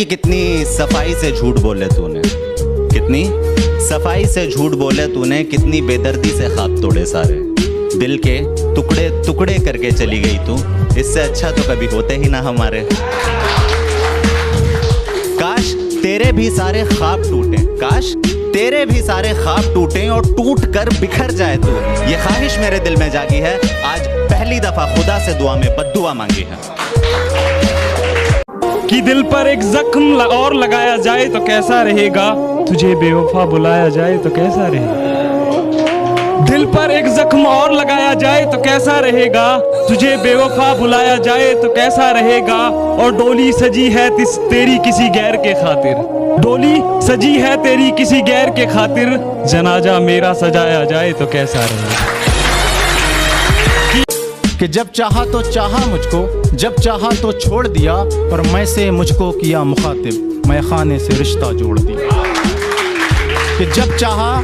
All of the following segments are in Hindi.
कि कितनी सफाई से झूठ बोले तूने, कितनी सफाई से झूठ बोले तूने, कितनी बेदर्दी से ख्वाब तोड़े सारे, दिल के टुकड़े टुकड़े करके चली गई तू। इससे अच्छा तो कभी होते ही ना हमारे। काश तेरे भी सारे ख्वाब टूटे, काश तेरे भी सारे ख्वाब टूटे और टूट कर बिखर जाए तू। ये ख्वाहिश मेरे दिल में जागी है, आज पहली दफा खुदा से दुआ में बद्दुआ मांगी है कि दिल पर एक जख्म और लगाया जाए तो कैसा रहेगा, तुझे बेवफा बुलाया जाए तो कैसा रहेगा। दिल पर एक जख्म और लगाया जाए तो कैसा रहेगा, तुझे बेवफा बुलाया जाए तो कैसा रहेगा। और डोली सजी है तेरी किसी गैर के खातिर, डोली सजी है तेरी किसी गैर के खातिर, जनाजा मेरा सजाया जाए तो कैसा रहेगा। कि जब चाहा तो चाहा मुझको, जब चाहा तो छोड़ दिया, और मैं से मुझको किया मुखातिब, मैं खाने से रिश्ता जोड़ दिया। कि जब चाहा,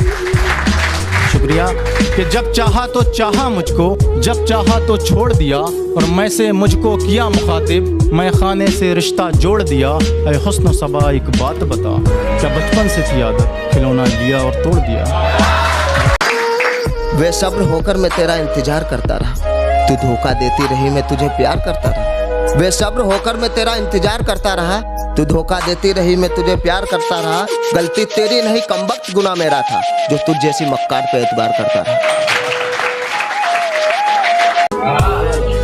शुक्रिया, कि जब चाहा तो चाहा मुझको, जब चाहा तो छोड़ दिया, और मैं से मुझको किया मुखातिब, मैं खाने से रिश्ता जोड़ दिया। ऐ हुस्न सबा एक बात बता, क्या बचपन से थी आदत, खिलौना लिया और तोड़ दिया। बेसब्र होकर मैं तेरा इंतजार करता रहा, तू धोखा देती रही, मैं तुझे प्यार करता रहा। बेसब्र होकर मैं तेरा इंतजार करता रहा, तू धोखा देती रही, मैं तुझे प्यार करता रहा। गलती तेरी नहीं कमबख्त गुनाह मेरा था, जो तुझ जैसी मक्कार पे एतबार करता रहा।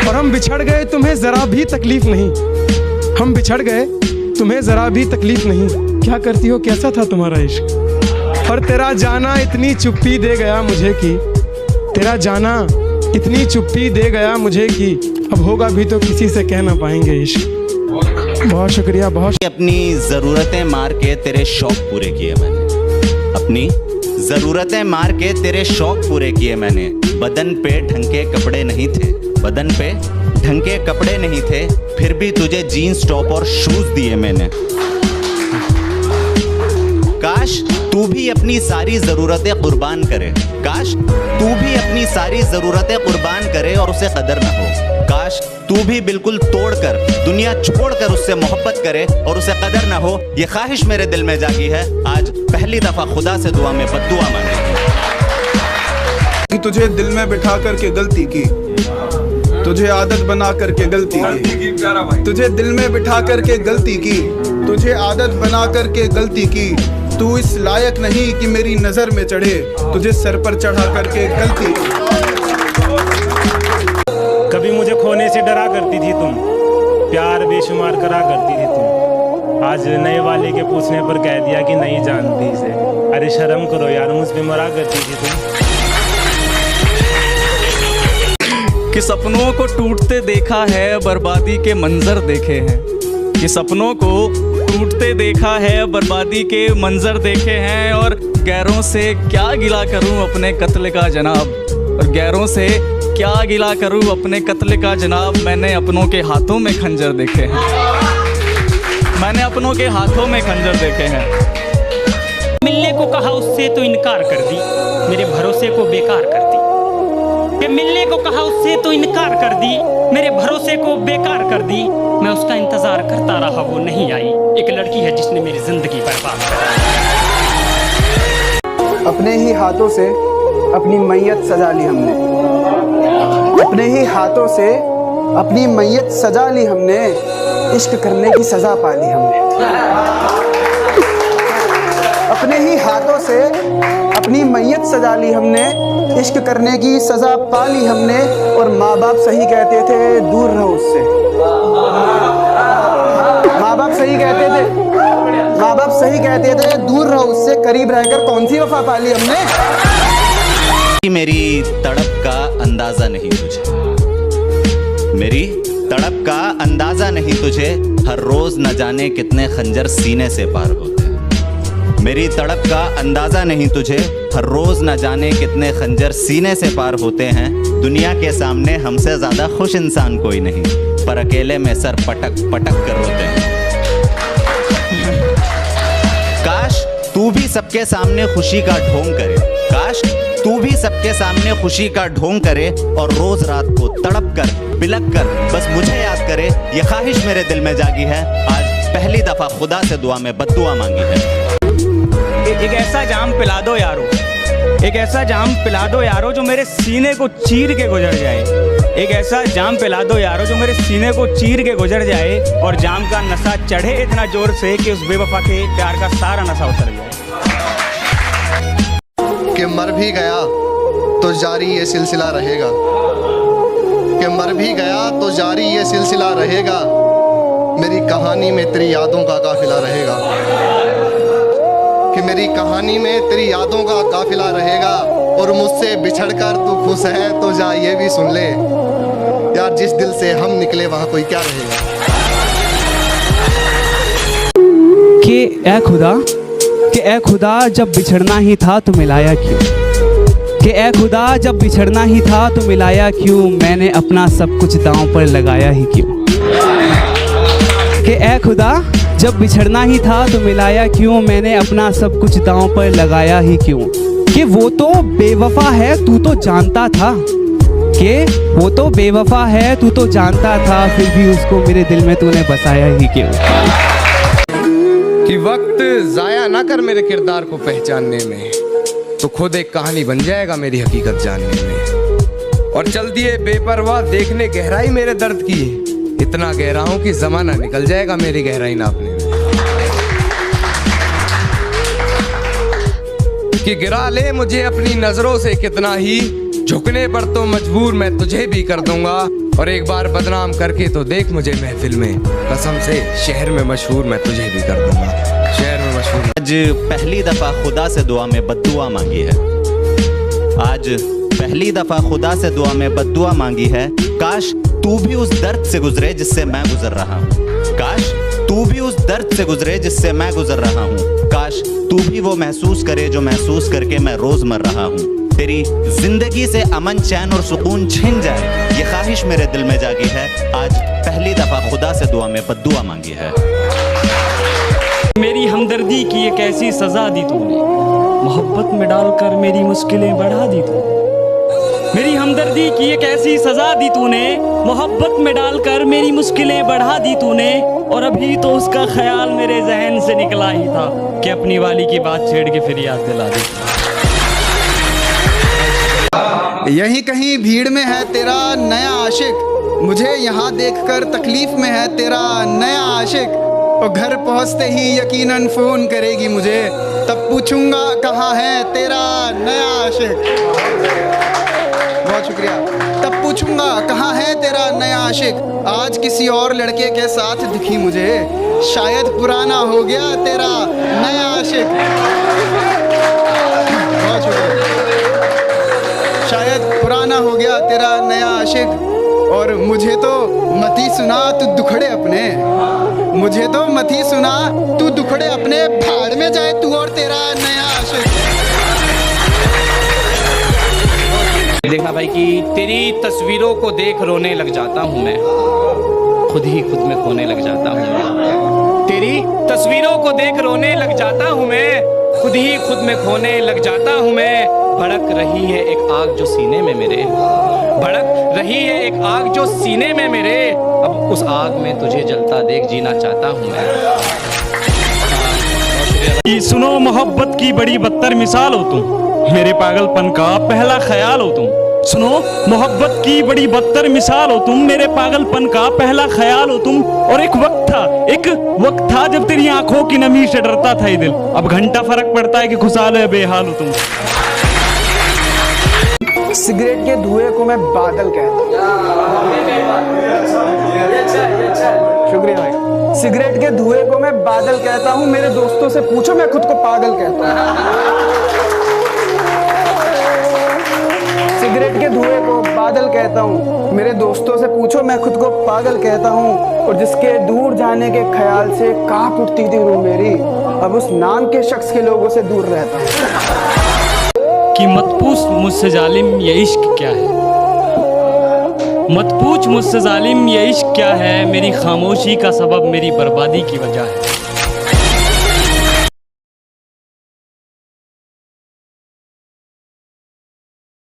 और हम बिछड़ गए तुम्हें जरा भी तकलीफ नहीं, हम बिछड़ गए तुम्हें जरा भी तकलीफ नहीं। क्या करती हो, कैसा था तुम्हारा इश्क। और तेरा जाना इतनी चुप्पी दे गया मुझे कि, तेरा जाना इतनी चुप्पी दे गया मुझे कि, अब होगा भी तो किसी से कह ना पाएंगे इश्क। बहुत शुक्रिया। बहुत अपनी ज़रूरतें मार के तेरे शौक पूरे किए मैंने, अपनी ज़रूरतें मार के तेरे शौक पूरे किए मैंने। बदन पे ढंग के कपड़े नहीं थे, बदन पे ढंग के कपड़े नहीं थे, फिर भी तुझे जीन्स टॉप और शूज दिए मैंने। काश तू भी अपनी सारी ज़रूरतें कुर्बान करे, काश तू भी अपनी सारी ज़रूरतें कुर्बान करे और उसे कदर न हो। काश तू भी बिल्कुल तोड़कर, दुनिया छोड़कर उससे मोहब्बत करे और उसे कदर न हो। ये ख्वाहिश मेरे दिल में जागी है, आज पहली दफा खुदा से दुआ में बद्दुआ मांगी। तुझे दिल में बिठा करके गलती की, तुझे आदत बना करके गलती की, तुझे दिल में बिठा करके गलती की, तुझे आदत बना करके गलती की। तू इस लायक नहीं कि मेरी नजर में चढ़े, तुझे सर पर चढ़ा करके गलती की। कभी मुझे खोने से डरा करती थी तुम, प्यार बेशुमार करा करती थी तुम, आज नए वाले के पूछने पर कह दिया कि नहीं जानती इसे। अरे शर्म करो यार, मुझ पे मरा करती थी तुम। कि सपनों को टूटते देखा है, बर्बादी के मंजर देखे हैं, कि सपनों को टूटते देखा है, बर्बादी के मंजर देखे हैं। और गैरों से क्या गिला करूं अपने कत्ल का जनाब, और गैरों से क्या गिला करूं अपने कत्ल का जनाब। मैंने अपनों के हाथों में खंजर देखे हैं, मैंने अपनों के हाथों में खंजर देखे हैं। मिलने को कहा उससे तो इनकार कर दी, मेरे भरोसे को बेकार कर दी। कि मिलने को कहा उससे तो इनकार कर दी, मेरे भरोसे को बेकार कर दी। मैं उसका इंतजार करता रहा, वो नहीं आई। एक लड़की है जिसने मेरी जिंदगी बर्बाद कर दी। अपने ही हाथों से अपनी मैयत सजा ली हमने, अपने ही हाथों से अपनी मैयत सजा ली हमने, इश्क करने की सजा पा ली हमने। अपने ही हाथों से अपनी मैयत सजा ली हमने, इश्क करने की सजा पा ली हमने। और माँ बाप सही कहते थे दूर रहो उससे, माँ बाप सही कहते थे, माँ बाप सही कहते थे दूर रहो उससे, करीब रहकर कौन सी वफा पा ली हमने। मेरी तड़प का अंदाजा नहीं तुझे, मेरी तड़प का अंदाजा नहीं तुझे, हर रोज न जाने कितने खंजर सीने से पार होते हैं। मेरी तड़प का अंदाजा नहीं तुझे, हर रोज न जाने कितने खंजर सीने से पार होते हैं। दुनिया के सामने हमसे ज्यादा खुश इंसान कोई नहीं, पर अकेले में सर पटक पटक कर रोते हैं। काश तू भी सबके सामने खुशी का ढोंग करे, काश तू भी सबके सामने खुशी का ढोंग करे और रोज रात को तड़प कर बिलक कर बस मुझे याद करे। ये ख्वाहिश मेरे दिल में जागी है, आज पहली दफा खुदा से दुआ में बद्दुआ मांगी है। एक ऐसा जाम पिला दो यारो, एक ऐसा जाम पिला दो यारो जो मेरे सीने को चीर के गुजर जाए। एक ऐसा जाम पिला दो यारो जो मेरे सीने को चीर के गुजर जाए और जाम का नशा चढ़े इतना जोर से कि उस बेवफा के प्यार का सारा नशा उतर जाए। कि मर भी गया तो जारी ये सिलसिला रहेगा, कि मर भी गया तो जारी ये सिलसिला रहेगा, मेरी कहानी में तेरी यादों का काफिला रहेगा, कि मेरी कहानी में तेरी यादों का काफिला रहेगा। और मुझसे बिछड़कर तू खुश है तो जा ये भी सुन ले, यार जिस दिल से हम निकले वहाँ कोई क्या रहेगा। कि ए खुदा जब बिछड़ना ही था तो मिलाया क्यों, कि ए खुदा जब बिछड़ना ही था तो मिलाया क्यों, मैंने अपना सब कुछ दांव पर लगाया ही क्यों। कि ए खुदा जब बिछड़ना ही था तो मिलाया क्यों, मैंने अपना सब कुछ दांव पर लगाया ही क्यों। कि वो तो बेवफा है तू तो जानता था, कि वो तो बेवफा है तू तो जानता था, फिर भी उसको मेरे दिल में तूने बसाया ही क्यों। कि वक्त जाया ना कर मेरे किरदार को पहचानने में, तो खुद एक कहानी बन जाएगा मेरी हकीकत जानने में। और चल दिए बेपरवाह देखने गहराई मेरे दर्द की, इतना गहरा हूं कि जमाना निकल जाएगा मेरी गहराई नापने में। कि गिरा ले मुझे अपनी नजरों से कितना ही, झुकने पर तो मजबूर मैं तुझे भी कर दूंगा, और एक बार बदनाम करके तो देख मुझे महफिल में, कसम से शहर में मशहूर मैं तुझे भी कर दूंगा, शहर में मशहूर। आज पहली दफा खुदा से दुआ में बद्दुआ मांगी है, आज पहली दफा खुदा से दुआ में बद्दुआ मांगी है। काश तू भी उस दर्द से गुजरे जिससे मैं गुजर रहा हूँ, काश तू भी उस दर्द से गुजरे जिससे मैं गुजर रहा हूँ, काश तू भी वो महसूस करे जो महसूस करके मैं रोज मर रहा हूँ। तेरी जिंदगी से अमन चैन और सुकून छिन जाए, ये ख्वाहिश मेरे दिल में जागी है। आज पहली दफा खुदा से दुआ में बद्दुआ मांगी है। मेरी हमदर्दी की एक ऐसी सजा दी तूने, मोहब्बत में डालकर मेरी मुश्किलें बढ़ा दी तूने। मेरी हमदर्दी की एक ऐसी सजा दी तूने, मोहब्बत में डालकर मेरी मुश्किलें बढ़ा दी तूने। और अभी तो उसका ख्याल मेरे जहन से निकला ही था कि अपनी वाली की बात छेड़ के फिर याद दिला दी। यहीं कहीं भीड़ में है तेरा नया आशिक, मुझे यहाँ देखकर तकलीफ में है तेरा नया आशिक। और घर पहुँचते ही यकीनन फ़ोन करेगी मुझे, तब पूछूंगा कहाँ है तेरा नया आशिक। बहुत शुक्रिया। तब पूछूंगा कहाँ है तेरा नया आशिक, आज किसी और लड़के के साथ दिखी मुझे, शायद पुराना हो गया तेरा नया आशिक। बहुत शुक्रिया। शायद पुराना हो गया तेरा नया आशिक, और मुझे तो मती सुना तू दुखड़े अपने, मुझे तो मती सुना तू दुखड़े अपने, भाड़ में जाए तू और तेरा नया आशिक। देखा भाई कि तेरी तस्वीरों को देख रोने लग जाता हूँ मैं, खुद ही खुद में खोने लग जाता हूँ मैं। तेरी तस्वीरों को देख रोने लग जाता हूँ मैं, खुद ही खुद में खोने लग जाता हूँ मैं। भड़क रही है एक आग जो सीने में मेरे, भड़क रही है एक आग जो सीने में मेरे, अब उस आग में तुझे जलता देख जीना चाहता हूँ मैं। सुनो मोहब्बत की बड़ी बदतर मिसाल हो तुम, मेरे पागलपन का पहला ख्याल हो तुम। सुनो मोहब्बत की बड़ी बदतर मिसाल हो तुम, मेरे पागलपन का पहला ख्याल हो तुम। और एक वक्त था जब तेरी आंखों की नमी से डरता था ये दिल, अब घंटा फर्क पड़ता है कि खुशहाल है बेहाल हो तुम। सिगरेट के धुएं को मैं बादल कहता हूँ। शुक्रिया भाई। सिगरेट के धुएं को मैं बादल कहता हूँ, मेरे दोस्तों से पूछो मैं खुद को पागल कहता हूँ। सिगरेट के धुएं को बादल कहता हूँ, मेरे दोस्तों से पूछो मैं खुद को पागल कहता हूँ। और जिसके दूर जाने के ख्याल से कांप उठती थी रूह मेरी, अब उस नाम के शख्स के लोगों से दूर रहता हूँ। कि मत पूछ मुझसे जालिम ये इश्क क्या है, मत पूछ मुझसे जालिम ये इश्क क्या है, मेरी खामोशी का सबब मेरी बर्बादी की वजह है।